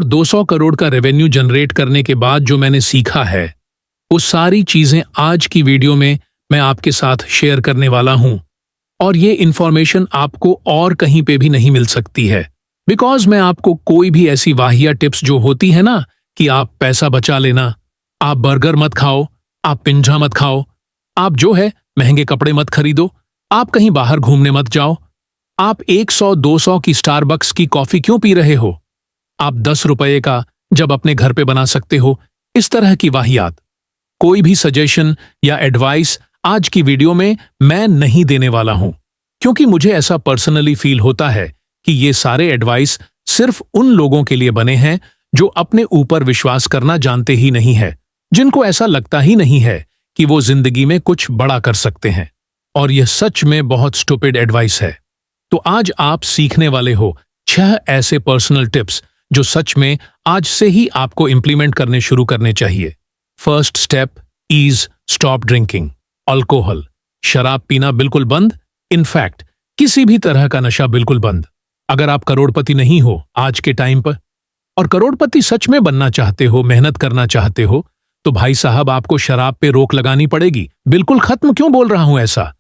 और 200 करोड़ का revenue generate करने के बाद जो मैंने सीखा है, वो सारी चीजें आज की वीडियो में मैं आपके साथ शेयर करने वाला हूं। और ये इन्फॉर्मेशन आपको और कहीं पे भी नहीं मिल सकती है, बिकॉज मैं आपको कोई भी ऐसी वाहिया टिप्स जो होती है ना कि आप पैसा बचा लेना, आप बर्गर मत खाओ, आप पिंजा मत खाओ, आप जो है महंगे कपड़े मत खरीदो, आप कहीं बाहर घूमने मत जाओ, आप 100-200 की स्टारबक्स की कॉफी क्यों पी रहे हो, आप 10 रुपये का जब अपने घर पे बना सकते हो, इस तरह की वाहियात। कोई भी सजेशन या एडवाइस आज की वीडियो में मैं नहीं देने वाला हूं, क्योंकि मुझे ऐसा पर्सनली फील होता है कि ये सारे एडवाइस सिर्फ उन लोगों के लिए बने हैं जो अपने ऊपर विश्वास करना जानते ही नहीं है, जिनको ऐसा लगता ही नहीं है कि वो जिंदगी में कुछ बड़ा कर सकते हैं। और यह सच में बहुत स्टूपिड एडवाइस है। तो आज आप सीखने वाले हो 6 ऐसे पर्सनल टिप्स जो सच में आज से ही आपको इंप्लीमेंट करने शुरू करने चाहिए। First step is stop drinking alcohol. शराब पीना बिल्कुल बंद, इनफैक्ट किसी भी तरह का नशा बिल्कुल बंद। अगर आप करोड़पति नहीं हो आज के टाइम पर, और करोड़पति सच में बनना चाहते हो, मेहनत करना चाहते हो, तो भाई साहब आपको शराब पे रोक लगानी पड़ेगी। बिल्कुल खत्म क्यों बोल रहा हूं ऐसा?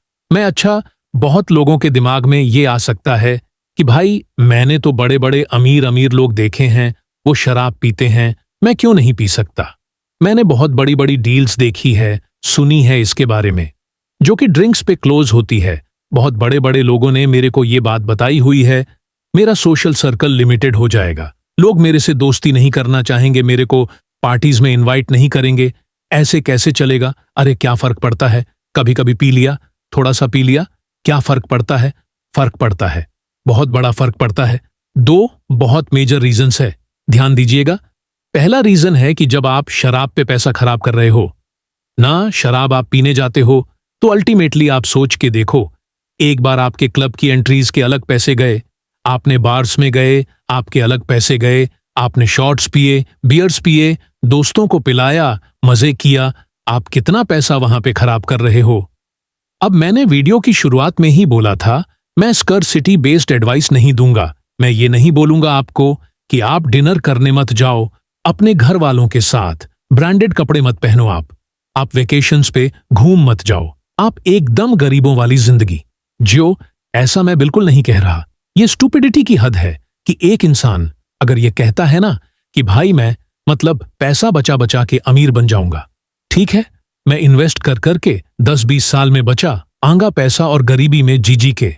बहुत लोगों के दिमाग में ये आ सकता है कि भाई मैंने तो बड़े बड़े अमीर अमीर लोग देखे हैं, वो शराब पीते हैं, मैं क्यों नहीं पी सकता? मैंने बहुत बड़ी बड़ी डील्स देखी है, सुनी है इसके बारे में, जो कि ड्रिंक्स पे क्लोज होती है। बहुत बड़े बड़े लोगों ने मेरे को ये बात बताई हुई है, मेरा सोशल सर्कल लिमिटेड हो जाएगा, लोग मेरे से दोस्ती नहीं करना चाहेंगे, मेरे को पार्टीज में इनवाइट नहीं करेंगे, ऐसे कैसे चलेगा? अरे क्या फर्क पड़ता है, कभी कभी पी लिया, थोड़ा सा पी लिया, क्या फर्क पड़ता है? फर्क पड़ता है, बहुत बड़ा फर्क पड़ता है। 2 बहुत मेजर रीजंस है, ध्यान दीजिएगा। पहला रीजन है कि जब आप शराब पे पैसा खराब कर रहे हो ना, शराब आप पीने जाते हो, तो अल्टीमेटली आप सोच के देखो, एक बार आपके क्लब की एंट्रीज के अलग पैसे गए, आपने बार्स में गए, आपके अलग पैसे गए, आपने शॉट्स पिए, बियर्स पिए, दोस्तों को पिलाया, मजे किया, आप कितना पैसा वहां पे खराब कर रहे हो। अब मैंने वीडियो की शुरुआत में ही बोला था, मैं स्कर्सिटी बेस्ड एडवाइस नहीं दूंगा। मैं ये नहीं बोलूंगा आपको कि आप डिनर करने मत जाओ अपने घर वालों के साथ, ब्रांडेड कपड़े मत पहनो, आप वेकेशंस पे घूम मत जाओ, आप एकदम गरीबों वाली जिंदगी जियो, ऐसा मैं बिल्कुल नहीं कह रहा। ये स्टूपिडिटी की हद है कि एक इंसान अगर ये कहता है ना कि भाई मैं पैसा बचा बचा के अमीर बन जाऊंगा, ठीक है, मैं इन्वेस्ट कर करके 10-20 साल में बचा आंगा पैसा और गरीबी में जी जी के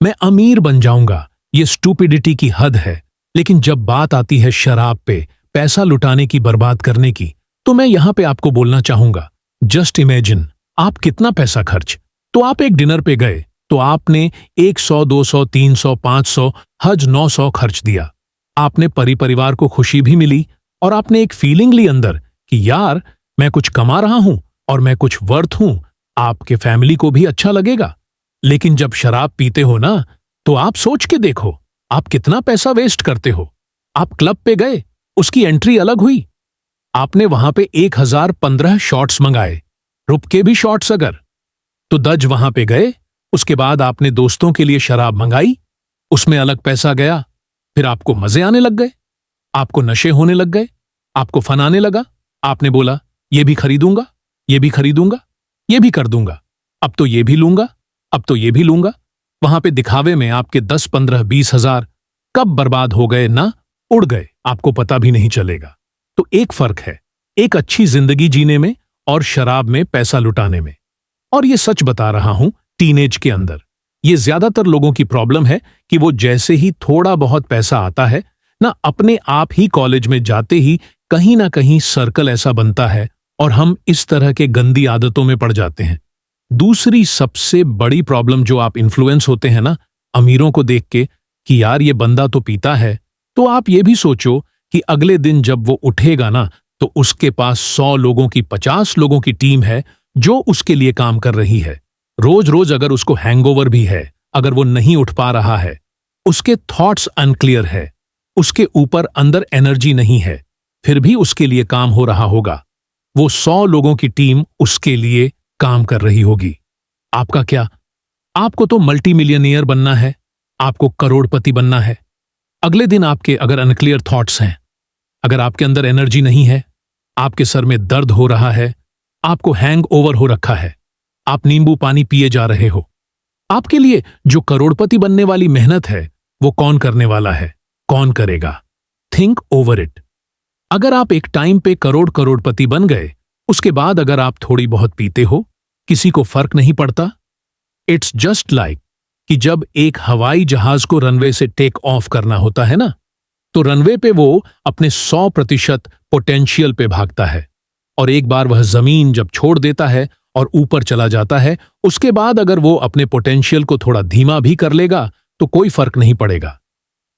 मैं अमीर बन जाऊंगा, ये स्टूपिडिटी की हद है। लेकिन जब बात आती है शराब पे पैसा लुटाने की, बर्बाद करने की, तो मैं यहां पे आपको बोलना चाहूंगा, जस्ट इमेजिन आप कितना पैसा खर्च। तो आप एक डिनर पे गए तो आपने 100, 200, 300, 500, हज 900 खर्च दिया, आपने परिवार को खुशी भी मिली और आपने एक फीलिंग ली अंदर कि यार मैं कुछ कमा रहा हूं और मैं कुछ वर्थ हूं, आपके फैमिली को भी अच्छा लगेगा। लेकिन जब शराब पीते हो ना, तो आप सोच के देखो आप कितना पैसा वेस्ट करते हो। आप क्लब पे गए, उसकी एंट्री अलग हुई, आपने वहां पे 1015 शॉट्स मंगाए, रुक के भी शॉट्स अगर, तो दज वहां पे गए, उसके बाद आपने दोस्तों के लिए शराब मंगाई, उसमें अलग पैसा गया, फिर आपको मजे आने लग गए, आपको नशे होने लग गए, आपको फन आने लगा, आपने बोला ये भी खरीदूंगा, ये भी खरीदूंगा, ये भी कर दूंगा, अब तो ये भी लूंगा, अब तो ये भी लूंगा। वहां पे दिखावे में आपके 10, 15, 20 हजार कब बर्बाद हो गए ना, उड़ गए, आपको पता भी नहीं चलेगा। तो एक फर्क है एक अच्छी जिंदगी जीने में और शराब में पैसा लुटाने में। और ये सच बता रहा हूं, टीनेज के अंदर ये ज्यादातर लोगों की प्रॉब्लम है कि वो जैसे ही थोड़ा बहुत पैसा आता है ना, अपने आप ही कॉलेज में जाते ही कहीं ना कहीं सर्कल ऐसा बनता है और हम इस तरह के गंदी आदतों में पड़ जाते हैं। दूसरी सबसे बड़ी प्रॉब्लम जो आप इन्फ्लुएंस होते हैं ना अमीरों को देख के कि यार ये बंदा तो पीता है, तो आप ये भी सोचो कि अगले दिन जब वो उठेगा ना, तो उसके पास 100 लोगों की, 50 लोगों की टीम है जो उसके लिए काम कर रही है। रोज रोज अगर उसको हैंगओवर भी है, अगर वो नहीं उठ पा रहा है, उसके थॉट्स अनक्लियर है, उसके ऊपर अंदर एनर्जी नहीं है, फिर भी उसके लिए काम हो रहा होगा। वो 100 लोगों की टीम उसके लिए काम कर रही होगी। आपका क्या? आपको तो मल्टी मिलियनियर बनना है, आपको करोड़पति बनना है। अगले दिन आपके अगर अनक्लियर थॉट्स हैं, अगर आपके अंदर एनर्जी नहीं है, आपके सर में दर्द हो रहा है, आपको हैंग ओवर हो रखा है, आप नींबू पानी पिए जा रहे हो, आपके लिए जो करोड़पति बनने वाली मेहनत है वो कौन करने वाला है, कौन करेगा? Think over it. अगर आप एक टाइम पे करोड़पति बन गए, उसके बाद अगर आप थोड़ी बहुत पीते हो, किसी को फर्क नहीं पड़ता। इट्स जस्ट लाइक कि जब एक हवाई जहाज को रनवे से टेक ऑफ करना होता है ना, तो रनवे पे वो अपने 100% पोटेंशियल पे भागता है, और एक बार वह जमीन जब छोड़ देता है और ऊपर चला जाता है, उसके बाद अगर वो अपने पोटेंशियल को थोड़ा धीमा भी कर लेगा तो कोई फर्क नहीं पड़ेगा।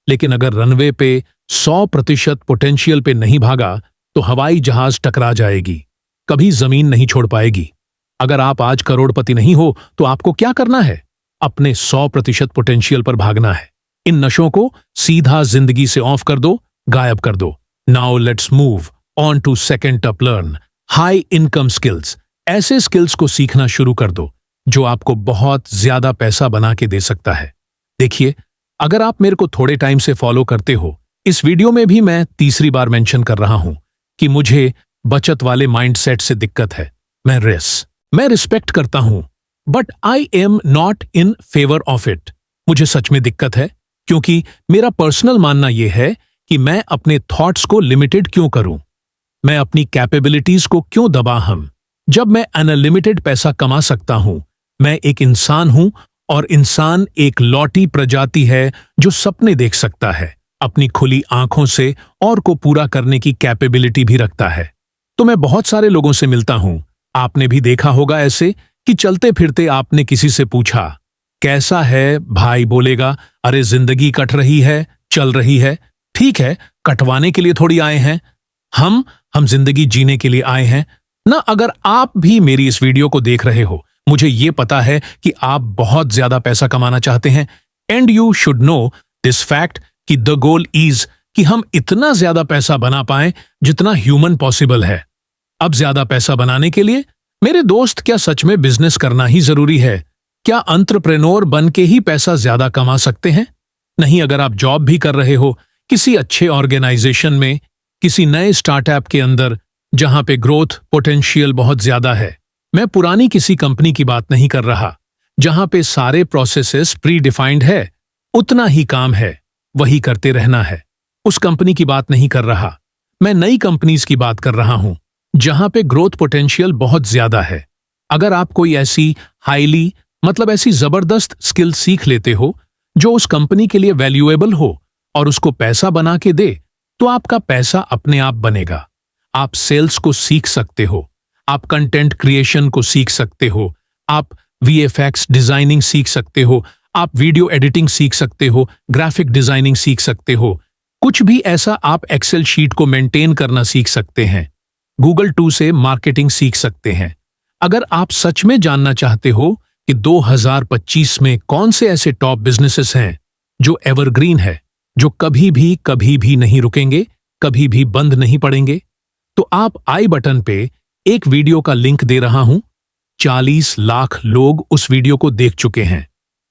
लेकिन अगर रनवे पे 100% पोटेंशियल पे नहीं भागा तो हवाई जहाज टकरा जाएगी, कभी जमीन नहीं छोड़ पाएगी। अगर आप आज करोड़पति नहीं हो तो आपको क्या करना है? अपने 100% पोटेंशियल पर भागना है। इन नशों को सीधा जिंदगी से ऑफ कर दो, गायब कर दो। Now let's move on to second top learn high income skills. ऐसे स्किल्स को सीखना शुरू कर दो जो आपको बहुत ज्यादा पैसा बना के दे सकता है। देखिए, अगर आप मेरे को थोड़े टाइम से फॉलो करते हो, इस वीडियो में भी मैं तीसरी बार मेंशन कर रहा हूं कि मुझे बचत वाले माइंडसेट से दिक्कत है। मैं रिस्पेक्ट करता हूं, but I am not in favour of it. मुझे सच में दिक्कत है, क्योंकि मेरा पर्सनल मानना यह है कि मैं अपने थॉट्स को लिमिटेड क्यों करूं, मैं अपनी कैपेबिलिटीज को क्यों दबाहूं, जब मैं अनलिमिटेड पैसा कमा सकता हूं। मैं एक इंसान हूं, और इंसान एक लौटी प्रजाति है जो सपने देख सकता है, अपनी खुली आंखों से, और को पूरा करने की कैपेबिलिटी भी रखता है। तो मैं बहुत सारे लोगों से मिलता हूं, आपने भी देखा होगा ऐसे कि चलते फिरते आपने किसी से पूछा कैसा है भाई, बोलेगा अरे जिंदगी कट रही है, चल रही है। ठीक है, कटवाने के लिए थोड़ी आए हैं, हम जिंदगी जीने के लिए आए हैं ना। अगर आप भी मेरी इस वीडियो को देख रहे हो, मुझे ये पता है कि आप बहुत ज्यादा पैसा कमाना चाहते हैं, and you should know this fact कि द गोल इज कि हम इतना ज्यादा पैसा बना पाएं जितना ह्यूमन पॉसिबल है। अब ज्यादा पैसा बनाने के लिए मेरे दोस्त, क्या सच में बिजनेस करना ही जरूरी है? क्या एंटरप्रेन्योर बन के ही पैसा ज्यादा कमा सकते हैं? नहीं। अगर आप जॉब भी कर रहे हो किसी अच्छे ऑर्गेनाइजेशन में, किसी नए स्टार्टअप के अंदर जहां पे ग्रोथ पोटेंशियल बहुत ज्यादा है, मैं पुरानी किसी कंपनी की बात नहीं कर रहा जहां पे सारे प्रोसेसेस प्री डिफाइंड है, उतना ही काम है, वही करते रहना है, उस कंपनी की बात नहीं कर रहा। मैं नई कंपनीज की बात कर रहा हूं जहां पे ग्रोथ पोटेंशियल बहुत ज्यादा है। अगर आप कोई ऐसी हाईली, मतलब ऐसी जबरदस्त स्किल सीख लेते हो जो उस कंपनी के लिए वैल्यूएबल हो और उसको पैसा बना के दे, तो आपका पैसा अपने आप बनेगा। आप सेल्स को सीख सकते हो, आप कंटेंट क्रिएशन को सीख सकते हो, आप VFX डिजाइनिंग सीख सकते हो, आप वीडियो एडिटिंग सीख सकते हो, ग्राफिक डिजाइनिंग सीख सकते हो, कुछ भी ऐसा आप एक्सेल शीट को मेंटेन करना सीख सकते हैं, गूगल टू से मार्केटिंग सीख सकते हैं। अगर आप सच में जानना चाहते हो कि 2025 में कौन से ऐसे टॉप बिजनेसेस हैं जो एवरग्रीन है, जो कभी भी नहीं रुकेंगे, कभी भी बंद नहीं पड़ेंगे, तो आप आई बटन पे एक वीडियो का लिंक दे रहा हूं। 40 लाख लोग उस वीडियो को देख चुके हैं।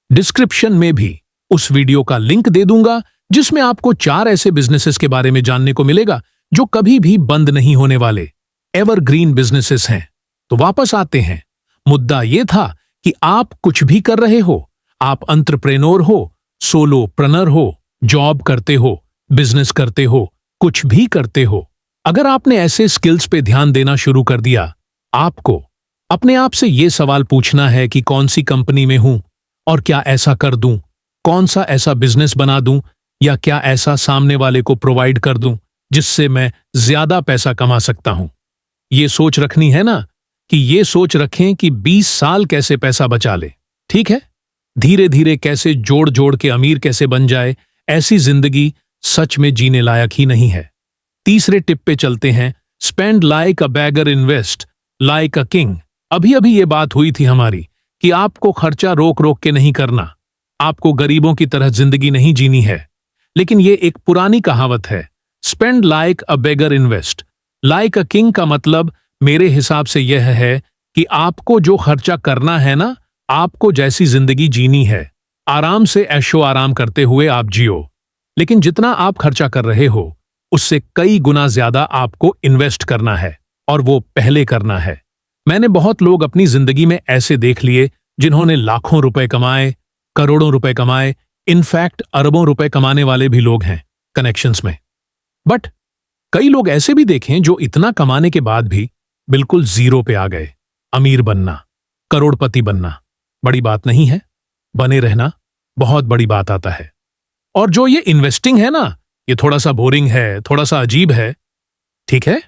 डिस्क्रिप्शन में भी उस वीडियो का लिंक दे दूंगा जिसमें आपको 4 ऐसे बिजनेसेस के बारे में जानने को मिलेगा जो कभी भी बंद नहीं होने वाले, एवरग्रीन बिजनेसेस हैं। तो वापस आते हैं, मुद्दा यह था कि आप कुछ भी कर रहे हो, आप एंटरप्रेन्योर हो, सोलोप्रेन्योर हो, जॉब करते हो, बिजनेस करते हो, कुछ भी करते हो, अगर आपने ऐसे स्किल्स पे ध्यान देना शुरू कर दिया, आपको अपने आप से यह सवाल पूछना है कि कौन सी कंपनी में हूं और क्या ऐसा कर दूं, कौन सा ऐसा बिजनेस बना दूं, या क्या ऐसा सामने वाले को प्रोवाइड कर दूं जिससे मैं ज्यादा पैसा कमा सकता हूं। ये सोच रखनी है ना, कि ये सोच रखें कि 20 साल कैसे पैसा बचा ले, ठीक है, धीरे धीरे कैसे जोड़ जोड़ के अमीर कैसे बन जाए। ऐसी जिंदगी सच में जीने लायक ही नहीं है। तीसरे टिप पे चलते हैं, spend like a bagger, invest like a king. अभी ये बात हुई थी हमारी कि आपको खर्चा रोक रोक के नहीं करना, आपको गरीबों की तरह जिंदगी नहीं जीनी है। लेकिन ये एक पुरानी कहावत है, spend like a beggar, invest like a king का मतलब मेरे हिसाब से यह है कि आपको जो खर्चा करना है ना, आपको जैसी जिंदगी जीनी है, आराम से ऐशो आराम करते हुए आप जियो। लेकिन जितना आप खर्चा कर रहे हो, उससे कई गुना ज्यादा आपको इन्वेस्ट करना है, और वो पहले करना है। मैंने बहुत लोग अपनी जिंदगी में ऐसे देख लिए जिन्होंने लाखों रुपए कमाए, करोड़ों रुपए कमाए, इनफैक्ट अरबों रुपए कमाने वाले भी लोग हैं कनेक्शंस में। बट कई लोग ऐसे भी देखें जो इतना कमाने के बाद भी बिल्कुल जीरो पे आ गए। अमीर बनना, करोड़पति बनना बड़ी बात नहीं है, बने रहना बहुत बड़ी बात आता है। और जो ये इन्वेस्टिंग है ना, ये थोड़ा सा बोरिंग है, थोड़ा सा अजीब है। ठीक है,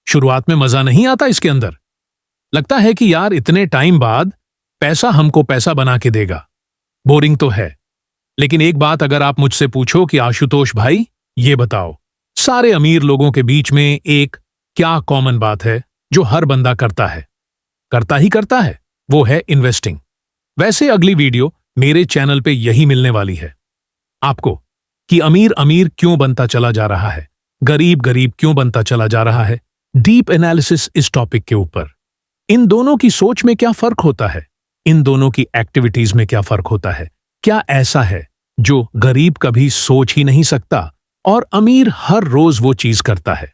शुरुआत में मजा नहीं आता इसके अंदर। लगता है कि यार इतने टाइम बाद पैसा हमको पैसा बना के देगा। बोरिंग तो है, लेकिन एक बात अगर आप मुझसे पूछो कि आशुतोष भाई ये बताओ, सारे अमीर लोगों के बीच में एक क्या कॉमन बात है जो हर बंदा करता है, वो है इन्वेस्टिंग। वैसे अगली वीडियो मेरे चैनल पे यही मिलने वाली है आपको, कि अमीर अमीर क्यों बनता चला जा रहा है, गरीब गरीब क्यों बनता चला जा रहा है। डीप एनालिसिस इस टॉपिक के ऊपर, इन दोनों की सोच में क्या फर्क होता है, इन दोनों की एक्टिविटीज में क्या फर्क होता है, क्या ऐसा है जो गरीब कभी सोच ही नहीं सकता और अमीर हर रोज वो चीज करता है।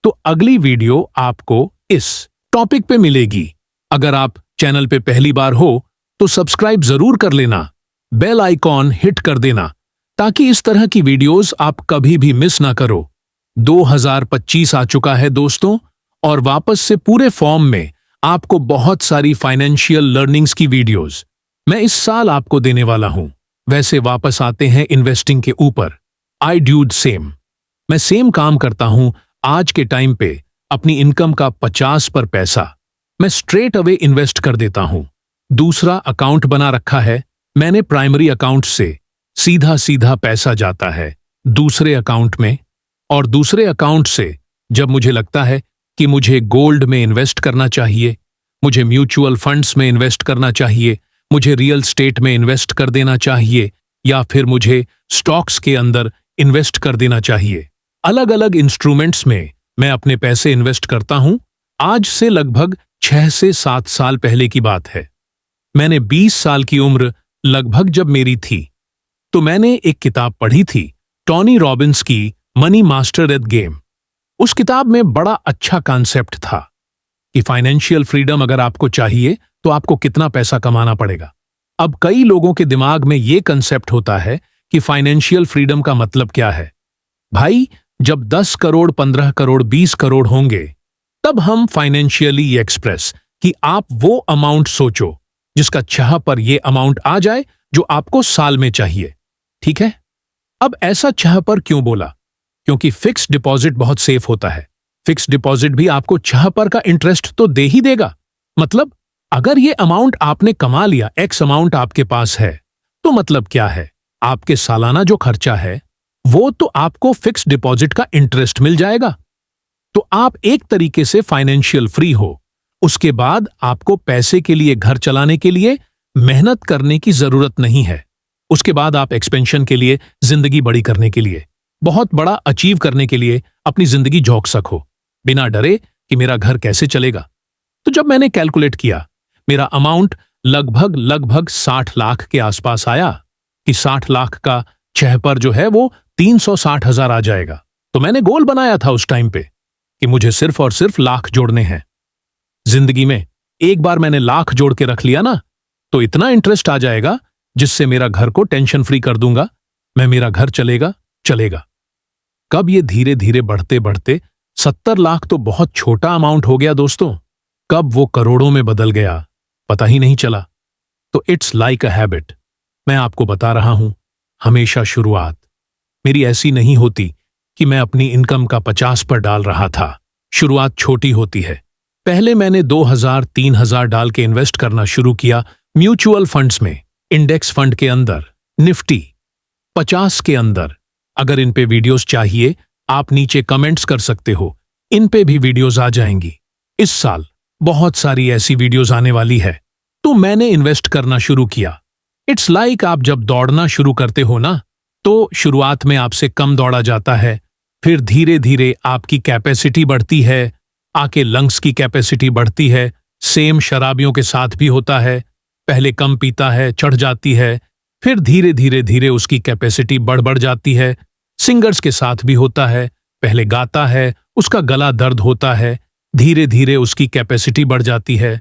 तो अगली वीडियो आपको इस टॉपिक पे मिलेगी। अगर आप चैनल पे पहली बार हो तो सब्सक्राइब जरूर कर लेना, बेल आइकॉन हिट कर देना, ताकि इस तरह की वीडियोस आप कभी भी मिस ना करो। 2025 आ चुका है दोस्तों, और वापस से पूरे फॉर्म में आपको बहुत सारी फाइनेंशियल लर्निंग्स की वीडियोस मैं इस साल आपको देने वाला हूं। वैसे वापस आते हैं इन्वेस्टिंग के ऊपर। आई ड्यूड सेम, मैं सेम काम करता हूं। आज के टाइम पे अपनी इनकम का 50 पर पैसा मैं स्ट्रेट अवे इन्वेस्ट कर देता हूं। दूसरा अकाउंट बना रखा है मैंने, प्राइमरी अकाउंट से सीधा सीधा पैसा जाता है दूसरे अकाउंट में, और दूसरे अकाउंट से जब मुझे लगता है कि मुझे गोल्ड में इन्वेस्ट करना चाहिए, मुझे म्यूचुअल फंड्स में इन्वेस्ट करना चाहिए, मुझे रियल स्टेट में इन्वेस्ट कर देना चाहिए, या फिर मुझे स्टॉक्स के अंदर इन्वेस्ट कर देना चाहिए, अलग अलग इंस्ट्रूमेंट्स में मैं अपने पैसे इन्वेस्ट करता हूं। आज से लगभग 6 से 7 साल पहले की बात है। मैंने 20 साल की उम्र लगभग जब मेरी थी, तो मैंने एक किताब पढ़ी थी, टोनी रॉबिन्स की मनी मास्टर एट गेम। उस किताब में बड़ा अच्छा कॉन्सेप्ट था कि फाइनेंशियल फ्रीडम अगर आपको चाहिए तो आपको कितना पैसा कमाना पड़ेगा। अब कई लोगों के दिमाग में यह कंसेप्ट होता है कि फाइनेंशियल फ्रीडम का मतलब क्या है। भाई, जब 10 करोड़, 15 करोड़, 20 करोड़ होंगे तब हम फाइनेंशियली एक्सप्रेस कि आप वो अमाउंट सोचो जिसका चाह पर यह अमाउंट आ जाए जो आपको साल में चाहिए। ठीक है, अब ऐसा चाह पर क्यों बोला? क्योंकि फिक्स डिपॉजिट बहुत सेफ होता है। फिक्स डिपॉजिट भी आपको चाह पर का इंटरेस्ट तो दे ही देगा। मतलब अगर ये अमाउंट आपने कमा लिया, एक्स अमाउंट आपके पास है, तो मतलब क्या है, आपके सालाना जो खर्चा है वो तो आपको फिक्स डिपॉजिट का इंटरेस्ट मिल जाएगा। तो आप एक तरीके से फाइनेंशियल फ्री हो। उसके बाद आपको पैसे के लिए, घर चलाने के लिए मेहनत करने की जरूरत नहीं है। उसके बाद आप एक्सपेंशन के लिए, जिंदगी बड़ी करने के लिए, बहुत बड़ा अचीव करने के लिए अपनी जिंदगी झोंक सको, बिना डरे कि मेरा घर कैसे चलेगा। तो जब मैंने कैलकुलेट किया, मेरा अमाउंट लगभग 60 लाख के आसपास आया कि 60 लाख का 6 पर जो है वो 360,000 आ जाएगा। तो मैंने गोल बनाया था उस टाइम पे कि मुझे सिर्फ और सिर्फ लाख जोड़ने हैं जिंदगी में। एक बार मैंने लाख जोड़ के रख लिया ना, तो इतना इंटरेस्ट आ जाएगा जिससे मेरा घर को टेंशन फ्री कर दूंगा, मेरा घर चलेगा। कब ये धीरे धीरे बढ़ते बढ़ते 70 लाख तो बहुत छोटा अमाउंट हो गया दोस्तों, कब वो करोड़ों में बदल गया पता ही नहीं चला। तो इट्स लाइक अ हैबिट। मैं आपको बता रहा हूं, हमेशा शुरुआत मेरी ऐसी नहीं होती कि मैं अपनी इनकम का 50 पर डाल रहा था। शुरुआत छोटी होती है। पहले मैंने 2000, 3000 डाल के इन्वेस्ट करना शुरू किया म्यूचुअल फंड्स में, इंडेक्स फंड के अंदर, निफ्टी 50 के अंदर। अगर इन पे वीडियोस चाहिए आप नीचे कमेंट्स कर सकते हो, इन पे भी वीडियोस आ जाएंगी। इस साल बहुत सारी ऐसी वीडियोस आने वाली है। तो मैंने इन्वेस्ट करना शुरू किया। इट्स लाइक आप जब दौड़ना शुरू करते हो ना, तो शुरुआत में आपसे कम दौड़ा जाता है, फिर धीरे धीरे आपकी कैपेसिटी बढ़ती है, आके लंग्स की कैपेसिटी बढ़ती है। सेम शराबियों के साथ भी होता है, पहले कम पीता है, चढ़ जाती है, फिर धीरे धीरे धीरे उसकी कैपेसिटी बढ़ जाती है। सिंगर्स के साथ भी होता है, पहले गाता है, उसका गला दर्द होता है, धीरे धीरे उसकी कैपेसिटी बढ़ जाती है।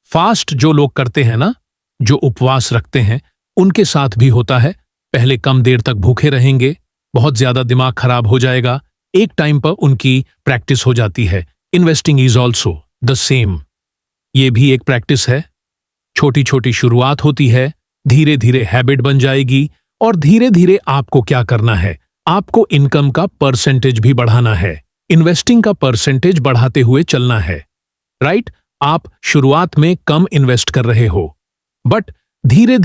फास्ट जो लोग करते हैं ना, जो उपवास रखते हैं, उनके साथ भी होता है। पहले कम देर तक भूखे रहेंगे, बहुत ज्यादा दिमाग खराब हो जाएगा, एक टाइम पर उनकी प्रैक्टिस हो जाती है। Investing is also the same. ये भी एक प्रैक्टिस है। छोटी छोटी शुरुआत होती है, धीरे धीरे हैबिट बन जाएगी, और धीरे धीरे आपको क्या करना है, आपको इनकम का परसेंटेज भी बढ़ाना है, इन्वेस्टिंग का परसेंटेज बढ़ाते हुए चलना है। राइट? आप शुरुआत में कम इन्वेस्ट कर रहे हो, बट धीरे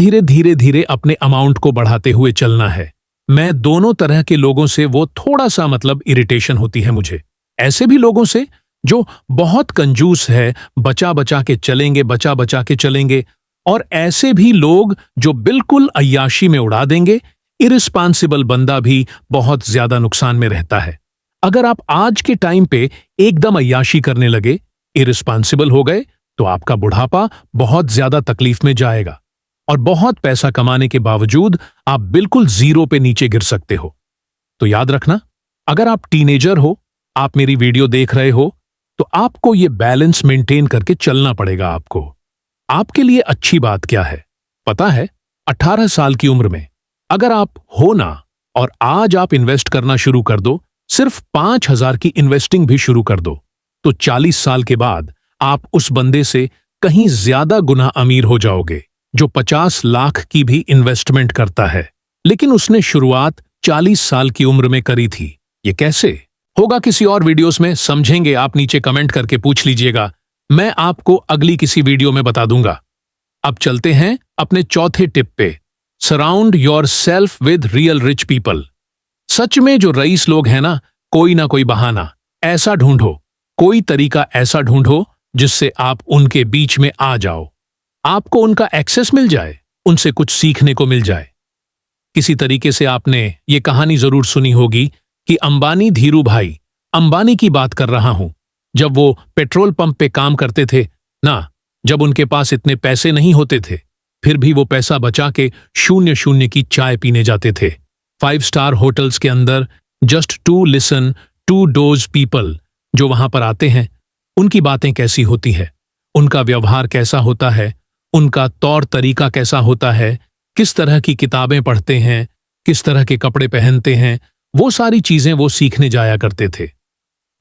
धीरे अपने अमाउंट को बढ़ाते हुए चलना है। मैं दोनों तरह के लोगों से वो थोड़ा सा इरिटेशन होती है मुझे। ऐसे भी लोगों से जो बहुत कंजूस है, बचा बचा के चलेंगे, और ऐसे भी लोग जो बिल्कुल अय्याशी में उड़ा देंगे। इरिस्पॉन्सिबल बंदा भी बहुत ज्यादा नुकसान में रहता है। अगर आप आज के टाइम पे एकदम अय्याशी करने लगे, इरिस्पॉन्सिबल हो गए, तो आपका बुढ़ापा बहुत ज्यादा तकलीफ में जाएगा, और बहुत पैसा कमाने के बावजूद आप बिल्कुल जीरो पे नीचे गिर सकते हो। तो याद रखना, अगर आप टीनेजर हो, आप मेरी वीडियो देख रहे हो, तो आपको ये बैलेंस मेंटेन करके चलना पड़ेगा। आपके लिए अच्छी बात क्या है पता है? 18 साल की उम्र में अगर आप हो ना, और आज आप इन्वेस्ट करना शुरू कर दो, सिर्फ 5,000 की इन्वेस्टिंग भी शुरू कर दो, तो 40 साल के बाद आप उस बंदे से कहीं ज्यादा गुना अमीर हो जाओगे जो 50 लाख की भी इन्वेस्टमेंट करता है, लेकिन उसने शुरुआत 40 साल की उम्र में करी थी। ये कैसे होगा, किसी और वीडियोस में समझेंगे। आप नीचे कमेंट करके पूछ लीजिएगा, मैं आपको अगली किसी वीडियो में बता दूंगा। अब चलते हैं अपने चौथे टिप पे, surround yourself with real rich people. सच में जो रईस लोग हैं ना कोई बहाना ऐसा ढूंढो, कोई तरीका ऐसा ढूंढो जिससे आप उनके बीच में आ जाओ, आपको उनका एक्सेस मिल जाए, उनसे कुछ सीखने को मिल जाए। किसी तरीके से आपने ये कहानी जरूर सुनी होगी कि अंबानी धीरू भाई, अंबानी की बात कर रहा हूं, जब वो पेट्रोल पंप पे काम करते थे ना, जब उनके पास इतने पैसे नहीं होते थे, फिर भी वो पैसा बचा के 0-0 की चाय पीने जाते थे 5 स्टार होटल्स के अंदर, just to listen to those people जो वहां पर आते हैं। उनकी बातें कैसी होती है, उनका व्यवहार कैसा होता है, उनका तौर तरीका कैसा होता है, किस तरह की किताबें पढ़ते हैं, किस तरह के कपड़े पहनते हैं, वो सारी चीजें वो सीखने जाया करते थे।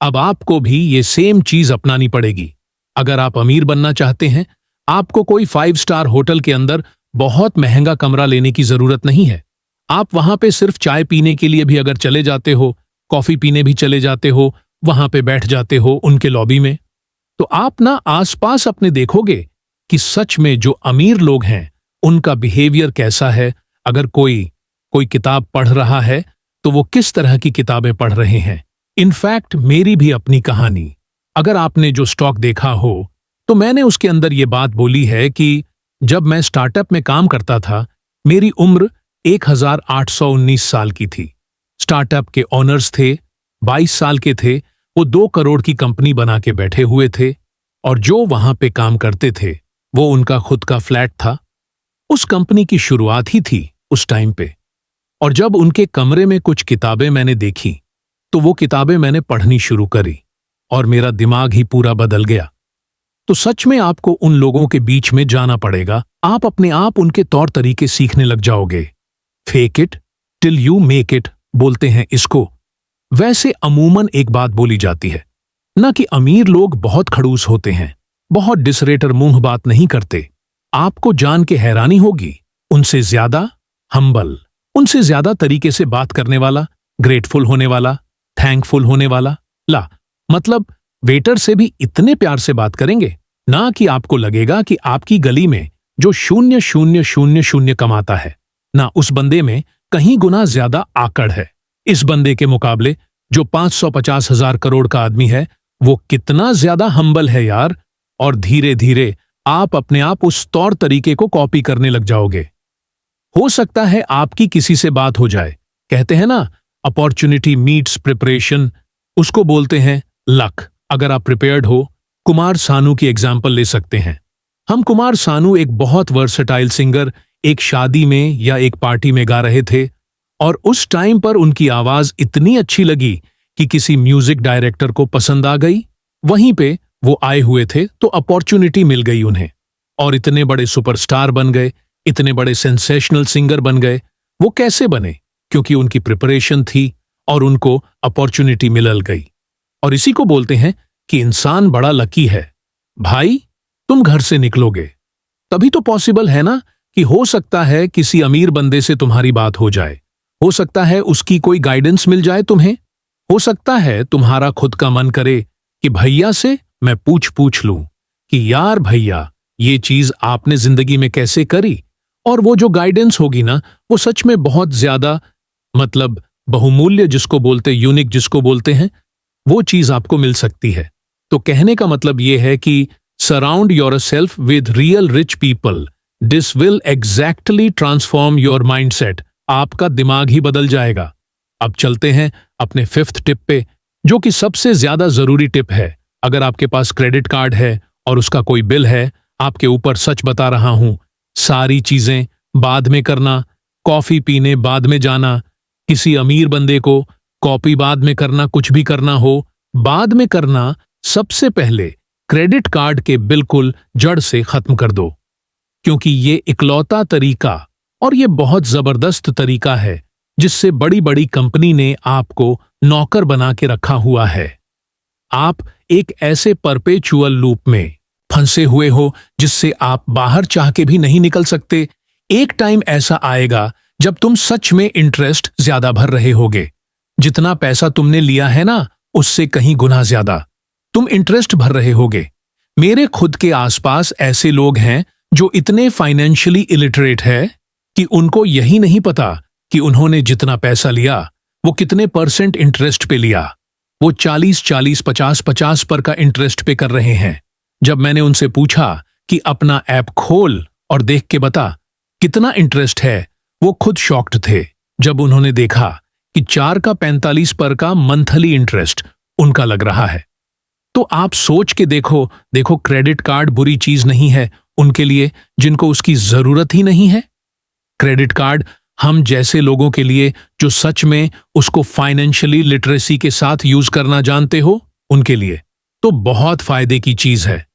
अब आपको भी ये सेम चीज अपनानी पड़ेगी। अगर आप अमीर बनना चाहते हैं, आपको कोई 5 स्टार होटल के अंदर बहुत महंगा कमरा लेने की जरूरत नहीं है। आप वहां पे सिर्फ चाय पीने के लिए भी अगर चले जाते हो, कॉफी पीने भी चले जाते हो, वहां पे बैठ जाते हो उनके लॉबी में, तो आप ना आसपास अपने देखोगे कि सच में जो अमीर लोग हैं उनका बिहेवियर कैसा है। अगर कोई किताब पढ़ रहा है तो वो किस तरह की किताबें पढ़ रहे हैं। इनफैक्ट मेरी भी अपनी कहानी, अगर आपने जो स्टॉक देखा हो तो मैंने उसके अंदर ये बात बोली है कि जब मैं स्टार्टअप में काम करता था, मेरी उम्र 1819 साल की थी। स्टार्टअप के ऑनर्स थे, 22 साल के थे, वो 2 करोड़ की कंपनी बना के बैठे हुए थे, और जो वहां पे काम करते थे वो उनका खुद का फ्लैट था। उस कंपनी की शुरुआत ही थी उस टाइम पे, और जब उनके कमरे में कुछ किताबें मैंने देखी तो वो किताबें मैंने पढ़नी शुरू करी और मेरा दिमाग ही पूरा बदल गया। तो सच में आपको उन लोगों के बीच में जाना पड़ेगा, आप अपने आप उनके तौर तरीके सीखने लग जाओगे। Fake it till you make it बोलते हैं इसको। वैसे अमूमन एक बात बोली जाती है ना कि अमीर लोग बहुत खड़ूस होते हैं, बहुत डिसरेटर मुंह बात नहीं करते। आपको जान के हैरानी होगी, उनसे ज्यादा हम्बल, उनसे ज्यादा तरीके से बात करने वाला, ग्रेटफुल होने वाला, थैंकफुल होने वाला, मतलब वेटर से भी इतने प्यार से बात करेंगे ना कि आपको लगेगा कि आपकी गली में जो 0,000 कमाता है ना, उस बंदे में कहीं गुना ज्यादा आकड़ है। इस बंदे के मुकाबले जो 550,000 करोड़ का आदमी है वो कितना ज्यादा हम्बल है यार। और धीरे धीरे आप अपने आप उस तौर तरीके को कॉपी करने लग जाओगे। हो सकता है आपकी किसी से बात हो जाए, कहते हैं ना अपॉर्चुनिटी मीट्स प्रिपरेशन, उसको बोलते हैं लक। अगर आप प्रिपेयर्ड हो, कुमार सानू की एग्जाम्पल ले सकते हैं हम। कुमार सानू एक बहुत वर्सेटाइल सिंगर, एक शादी में या एक पार्टी में गा रहे थे, और उस टाइम पर उनकी आवाज इतनी अच्छी लगी कि किसी म्यूजिक डायरेक्टर को पसंद आ गई, वहीं पे वो आए हुए थे तो अपॉर्चुनिटी मिल गई उन्हें और इतने बड़े सुपरस्टार बन गए, इतने बड़े सेंसेशनल सिंगर बन गए। वो कैसे बने? क्योंकि उनकी प्रिपरेशन थी और उनको अपॉर्चुनिटी मिल गई। और इसी को बोलते हैं कि इंसान बड़ा लकी है। भाई, तुम घर से निकलोगे तभी तो पॉसिबल है ना कि हो सकता है किसी अमीर बंदे से तुम्हारी बात हो जाए, हो सकता है उसकी कोई गाइडेंस मिल जाए तुम्हें, हो सकता है तुम्हारा खुद का मन करे कि भैया से मैं पूछ लूं कि यार भैया, ये चीज आपने जिंदगी में कैसे करी। और वो जो गाइडेंस होगी ना, वो सच में बहुत ज्यादा, मतलब बहुमूल्य जिसको बोलते, यूनिक जिसको बोलते हैं, वो चीज आपको मिल सकती है। तो कहने का मतलब ये है कि surround yourself with real rich people, this will exactly transform your mindset. आपका दिमाग ही बदल जाएगा। अब चलते हैं अपने 5th टिप पे, जो कि सबसे ज्यादा जरूरी टिप है। अगर आपके पास क्रेडिट कार्ड है और उसका कोई बिल है आपके ऊपर, सच बता रहा हूं, सारी चीजें बाद में करना, कॉफी पीने बाद में जाना, किसी अमीर बंदे को कॉपी बाद में करना, कुछ भी करना हो बाद में करना, सबसे पहले क्रेडिट कार्ड के बिल्कुल जड़ से खत्म कर दो। क्योंकि ये इकलौता तरीका और ये बहुत जबरदस्त तरीका है जिससे बड़ी बड़ी कंपनी ने आपको नौकर बना के रखा हुआ है। आप एक ऐसे परपेचुअल लूप में फंसे हुए हो जिससे आप बाहर चाह के भी नहीं निकल सकते। एक टाइम ऐसा आएगा जब तुम सच में इंटरेस्ट ज्यादा भर रहे होगे। जितना पैसा तुमने लिया है ना, उससे कहीं गुना ज्यादा तुम इंटरेस्ट भर रहे होगे। मेरे खुद के आसपास ऐसे लोग हैं जो इतने फाइनेंशियली इलिटरेट है कि उनको यही नहीं पता कि उन्होंने जितना पैसा लिया वो कितने % इंटरेस्ट पे लिया। वो 40-40, 50-50 पर का इंटरेस्ट पे कर रहे हैं। जब मैंने उनसे पूछा कि अपना ऐप खोल और देख के बता कितना इंटरेस्ट है, वो खुद शॉक्ड थे जब उन्होंने देखा कि 4 का 45 पर का मंथली इंटरेस्ट उनका लग रहा है। तो आप सोच के देखो क्रेडिट कार्ड बुरी चीज नहीं है उनके लिए जिनको उसकी जरूरत ही नहीं है। क्रेडिट कार्ड हम जैसे लोगों के लिए जो सच में उसको फाइनेंशियली लिटरेसी के साथ यूज करना जानते हो, उनके लिए तो बहुत फायदे की चीज है।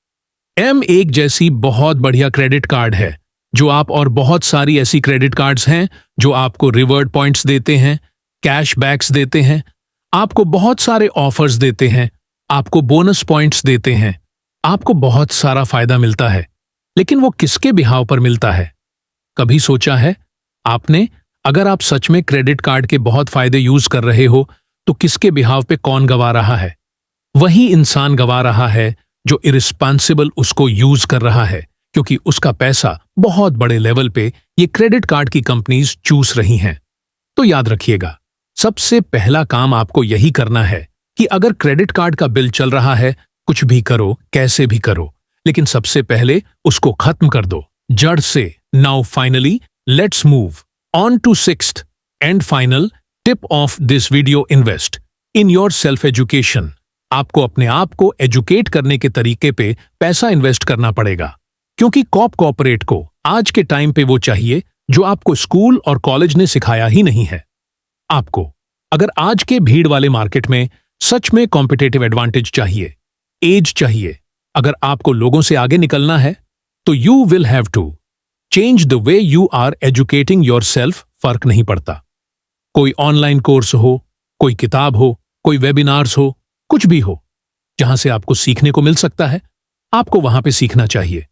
M1 जैसी बहुत बढ़िया क्रेडिट कार्ड है जो आप, और बहुत सारी ऐसी क्रेडिट कार्ड्स हैं जो आपको रिवॉर्ड पॉइंट्स देते हैं, कैशबैक्स देते हैं, आपको बहुत सारे ऑफर्स देते हैं, आपको बोनस पॉइंट्स देते हैं, आपको बहुत सारा फायदा मिलता है। लेकिन वो किसके बिहाव पर मिलता है? कभी सोचा है आपने? अगर आप सच में क्रेडिट कार्ड के बहुत फायदे यूज कर रहे हो तो किसके बिहाव पे कौन गवा रहा है? वही इंसान गवा रहा है जो इरिस्पॉन्सिबल उसको यूज कर रहा है, क्योंकि उसका पैसा बहुत बड़े लेवल पे ये क्रेडिट कार्ड की कंपनीज चूस रही हैं। तो याद रखिएगा, सबसे पहला काम आपको यही करना है कि अगर क्रेडिट कार्ड का बिल चल रहा है, कुछ भी करो, कैसे भी करो, लेकिन सबसे पहले उसको खत्म कर दो जड़ से। Now finally let's move on to 6th and final tip of this video. Invest in your self education. आपको अपने आप को एजुकेट करने के तरीके पे पैसा इन्वेस्ट करना पड़ेगा, क्योंकि कॉर्पोरेट को आज के टाइम पे वो चाहिए जो आपको स्कूल और कॉलेज ने सिखाया ही नहीं है। आपको अगर आज के भीड़ वाले मार्केट में सच में कॉम्पिटिटिव एडवांटेज चाहिए, एज चाहिए, अगर आपको लोगों से आगे निकलना है, तो you will have to change the way you are educating yourself. फर्क नहीं पड़ता, कोई ऑनलाइन कोर्स हो, कोई किताब हो, कोई वेबिनार्स हो, कुछ भी हो, जहां से आपको सीखने को मिल सकता है, आपको वहां पे सीखना चाहिए।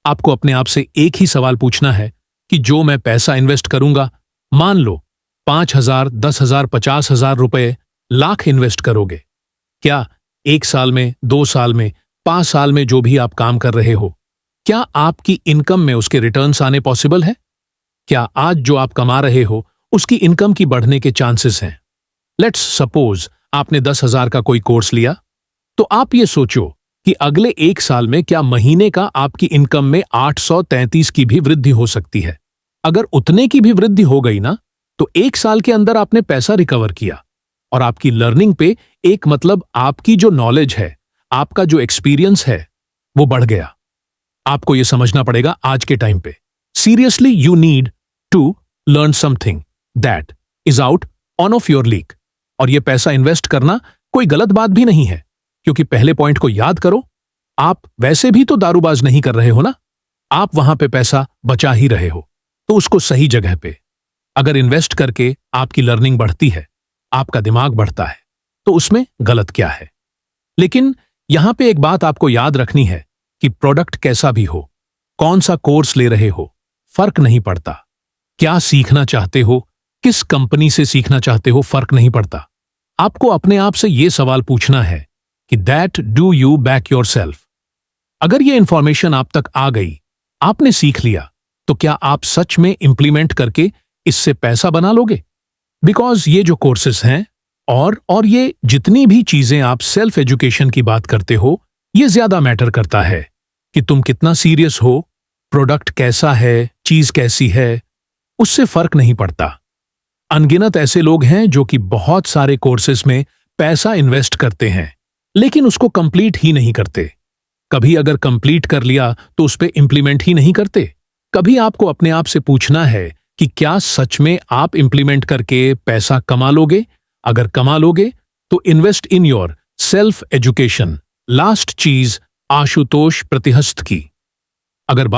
आपको अपने आप से एक ही सवाल पूछना है कि जो मैं पैसा इन्वेस्ट करूंगा, मान लो 5,000, 10,000, 50,000 रुपए, लाख इन्वेस्ट करोगे, क्या 1 साल में, 2 साल में, 5 साल में जो भी आप काम कर रहे हो, क्या आपकी इनकम में उसके रिटर्न्स आने पॉसिबल है? क्या आज जो आप कमा रहे हो उसकी इनकम की बढ़ने के चांसेस हैं? लेट्स सपोज आपने 10,000 का कोई कोर्स लिया, तो आप ये सोचो कि अगले 1 साल में क्या महीने का आपकी इनकम में 833 की भी वृद्धि हो सकती है। अगर उतने की भी वृद्धि हो गई ना, तो 1 साल के अंदर आपने पैसा रिकवर किया और आपकी लर्निंग पे एक, मतलब आपकी जो नॉलेज है, आपका जो एक्सपीरियंस है, वो बढ़ गया। आपको ये समझना पड़ेगा आज के टाइम पे, seriously you need to learn something that is out on of your league. और ये पैसा इन्वेस्ट करना कोई गलत बात भी नहीं है, क्योंकि पहले पॉइंट को याद करो, आप वैसे भी तो दारूबाज नहीं कर रहे हो ना, आप वहां पे पैसा बचा ही रहे हो, तो उसको सही जगह पे अगर इन्वेस्ट करके आपकी लर्निंग बढ़ती है, आपका दिमाग बढ़ता है, तो उसमें गलत क्या है। लेकिन यहां पे एक बात आपको याद रखनी है कि प्रोडक्ट कैसा भी हो, कौन सा कोर्स ले रहे हो, फर्क नहीं पड़ता। क्या सीखना चाहते हो, किस कंपनी से सीखना चाहते हो, फर्क नहीं पड़ता। आपको अपने आप से यह सवाल पूछना है कि that do you back your self. अगर यह इंफॉर्मेशन आप तक आ गई, आपने सीख लिया, तो क्या आप सच में इंप्लीमेंट करके इससे पैसा बना लोगे? बिकॉज ये जो कोर्सेस हैं और ये जितनी भी चीजें आप सेल्फ एजुकेशन की बात करते हो, ये ज्यादा मैटर करता है कि तुम कितना सीरियस हो, प्रोडक्ट कैसा है, चीज कैसी है, उससे फर्क नहीं पड़ता। अनगिनत ऐसे लोग हैं जो कि बहुत सारे कोर्सेस में पैसा इन्वेस्ट करते हैं, लेकिन उसको कंप्लीट ही नहीं करते। कभी अगर कंप्लीट कर लिया तो उस पर इंप्लीमेंट ही नहीं करते। कभी आपको अपने आप से पूछना है कि क्या सच में आप इंप्लीमेंट करके पैसा कमा लोगे? अगर कमा लोगे तो invest in your self education. Last चीज आशुतोष प्रतिहस्त की अगर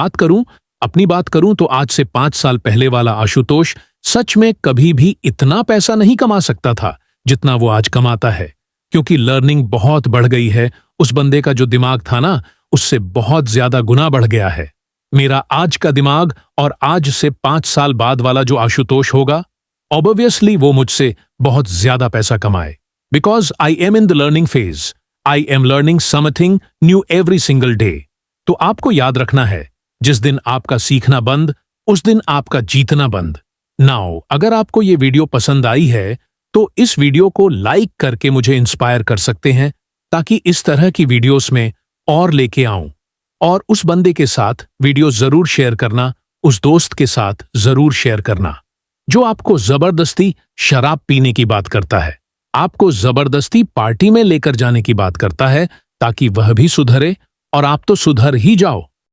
अपनी बात करूं तो आज से 5 साल पहले वाला आशुतोष सच में कभी भी इतना पैसा नहीं कमा सकता था जितना वो आज कमाता है, क्योंकि लर्निंग बहुत बढ़ गई है। उस बंदे का जो दिमाग था ना, उससे बहुत ज्यादा गुना बढ़ गया है। मेरा आज का दिमाग और आज से 5 साल बाद वाला जो आशुतोष होगा, ऑब्वियसली वो मुझसे बहुत ज्यादा पैसा कमाए, because I am in the learning phase. I am learning something new every single day. तो आपको याद रखना है, जिस दिन आपका सीखना बंद, उस दिन आपका जीतना बंद। नाउ अगर आपको ये वीडियो पसंद आई है तो इस वीडियो को लाइक करके मुझे इंस्पायर कर सकते हैं, ताकि इस तरह की वीडियोस में और लेके आऊं। और उस बंदे के साथ वीडियो जरूर शेयर करना, उस दोस्त के साथ जरूर शेयर करना जो आपको जबरदस्ती शराब पीने की बात करता है, आपको जबरदस्ती पार्टी में लेकर जाने की बात करता है, ताकि वह भी सुधरे और आप तो सुधर ही जाओ।